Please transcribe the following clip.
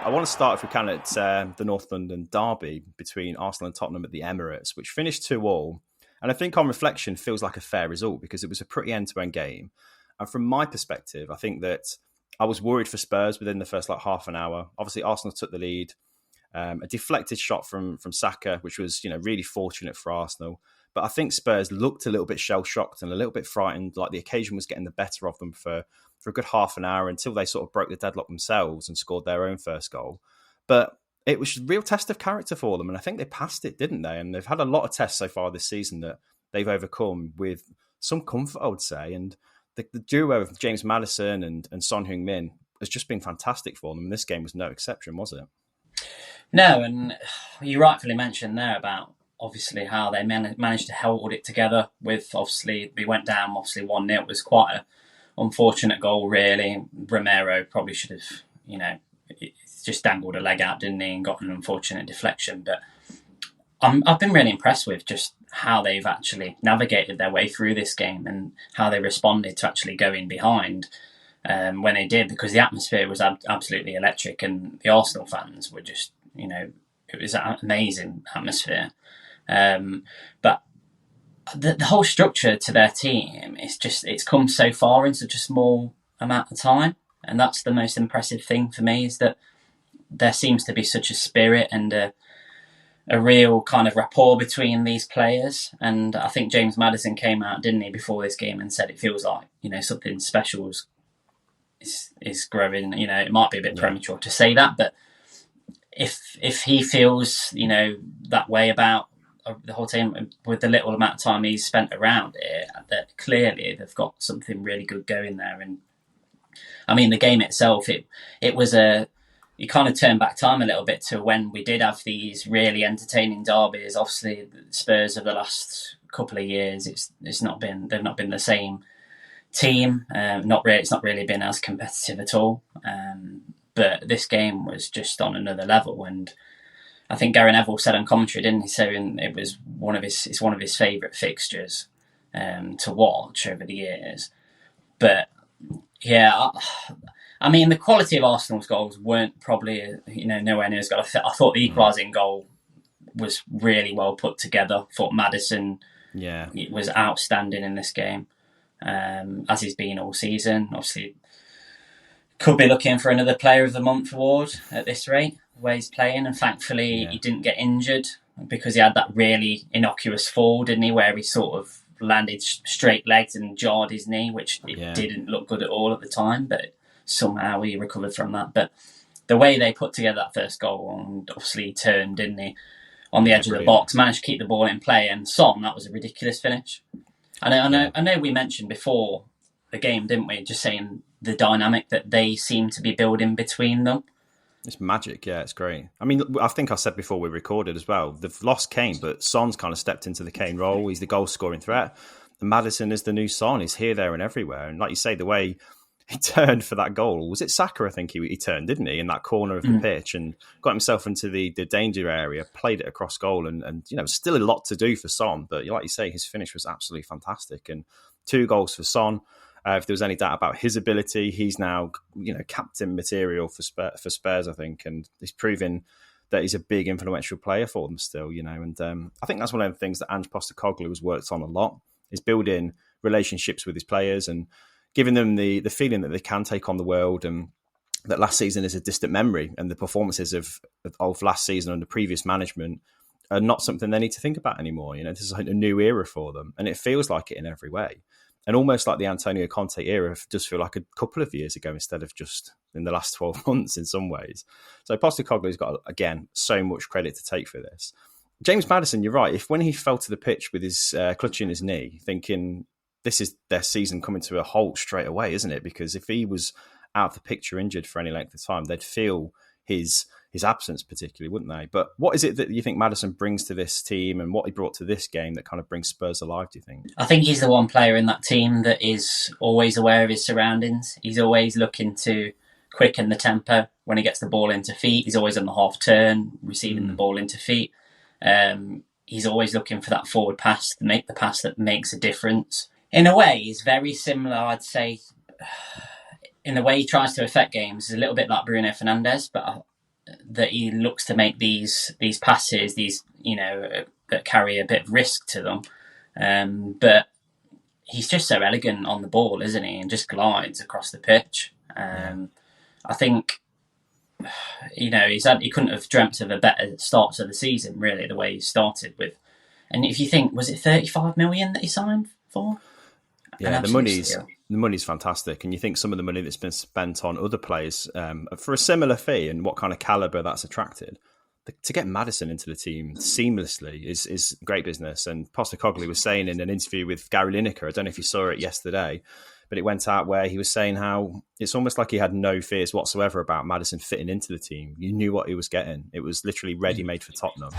I want to start, if we can, at the North London derby between Arsenal and Tottenham at the Emirates, which finished 2-2. And I think on reflection feels like a fair result because it was a pretty end-to-end game. And from my perspective, I think that I was worried for Spurs within the first half an hour. Obviously, Arsenal took the lead. A deflected shot from Saka, which was really fortunate for Arsenal. But I think Spurs looked a little bit shell-shocked and a little bit frightened, like the occasion was getting the better of them for a good half an hour until they sort of broke the deadlock themselves and scored their own first goal. But it was a real test of character for them, and I think they passed it, didn't they? And they've had a lot of tests so far this season that they've overcome with some comfort, I would say. And the duo of James Maddison and Son Heung-min has just been fantastic for them, and this game was no exception, was it? No, and you rightfully mentioned there about obviously how they managed to hold it together with, obviously, we went down, 1-0. It was quite an unfortunate goal, really. Romero probably should have, just dangled a leg out, didn't he, and got an unfortunate deflection. But I've been really impressed with just how they've actually navigated their way through this game and how they responded to actually going behind when they did, because the atmosphere was absolutely electric and the Arsenal fans were just, it was an amazing atmosphere. But the whole structure to their team, it's come so far in such a small amount of time. And that's the most impressive thing for me, is that there seems to be such a spirit and a real kind of rapport between these players. And I think James Maddison came out, didn't he, before this game and said it feels like, something special is growing. It might be a bit premature to say that, but if he feels, that way about the whole team with the little amount of time he's spent around it, that clearly they've got something really good going there. And I mean, the game itself, it was you kind of turn back time a little bit to when we did have these really entertaining derbies. Obviously, the Spurs of the last couple of years, they've not been the same team. It's not really been as competitive at all. But this game was just on another level, and I think Gary Neville said on commentary, didn't he? Saying it was one of his favourite fixtures to watch over the years. But yeah, I mean, the quality of Arsenal's goals weren't probably nowhere near as good. I thought the equalising goal was really well put together. I thought Maddison was outstanding in this game, as he's been all season. Obviously, could be looking for another Player of the Month award at this rate, where he's playing, and thankfully he didn't get injured, because he had that really innocuous fall, didn't he, where he sort of landed straight legs and jarred his knee, which didn't look good at all at the time, but somehow he recovered from that. But the way they put together that first goal, and obviously he turned, didn't he, on the edge of the box, managed to keep the ball in play, and Son, that was a ridiculous finish. I know we mentioned before the game, didn't we, just saying the dynamic that they seem to be building between them. It's magic, yeah, it's great. I mean, I think I said before we recorded as well, they've lost Kane, but Son's kind of stepped into the Kane role. He's the goal-scoring threat. And Maddison is the new Son. He's here, there and everywhere. And like you say, the way he turned for that goal, was it Saka, I think he turned, didn't he, in that corner of the pitch, and got himself into the danger area, played it across goal, and still a lot to do for Son. But like you say, his finish was absolutely fantastic. And 2 goals for Son. If there was any doubt about his ability, he's now, captain material for Spurs, I think, and he's proving that he's a big influential player for them still, And I think that's one of the things that Ange Postecoglou has worked on a lot, is building relationships with his players and giving them the feeling that they can take on the world, and that last season is a distant memory, and the performances of last season under previous management are not something they need to think about anymore. This is like a new era for them, and it feels like it in every way. And almost like the Antonio Conte era does feel like a couple of years ago instead of just in the last 12 months in some ways. So Postecoglou's got, again, so much credit to take for this. James Maddison, you're right. If when he fell to the pitch with his clutching his knee, thinking this is their season coming to a halt straight away, isn't it? Because if he was out of the picture injured for any length of time, they'd feel his absence particularly, wouldn't they? But what is it that you think Maddison brings to this team, and what he brought to this game that kind of brings Spurs alive, do you think? I think he's the one player in that team that is always aware of his surroundings. He's always looking to quicken the tempo when he gets the ball into feet. He's always on the half turn, receiving the ball into feet. He's always looking for that forward pass to make the pass that makes a difference. In a way, he's very similar, I'd say, in the way he tries to affect games. Is a little bit like Bruno Fernandes, but that he looks to make these passes, these that carry a bit of risk to them. But he's just so elegant on the ball, isn't he? And just glides across the pitch. I think he couldn't have dreamt of a better start to the season, really, the way he started with. And if you think, was it 35 million that he signed for? Yeah, the money's fantastic, and you think some of the money that's been spent on other players for a similar fee and what kind of calibre that's attracted. To get Maddison into the team seamlessly is great business. And Postecoglou was saying in an interview with Gary Lineker, I don't know if you saw it yesterday, but it went out where he was saying how it's almost like he had no fears whatsoever about Maddison fitting into the team. You knew what he was getting. It was literally ready-made for Tottenham.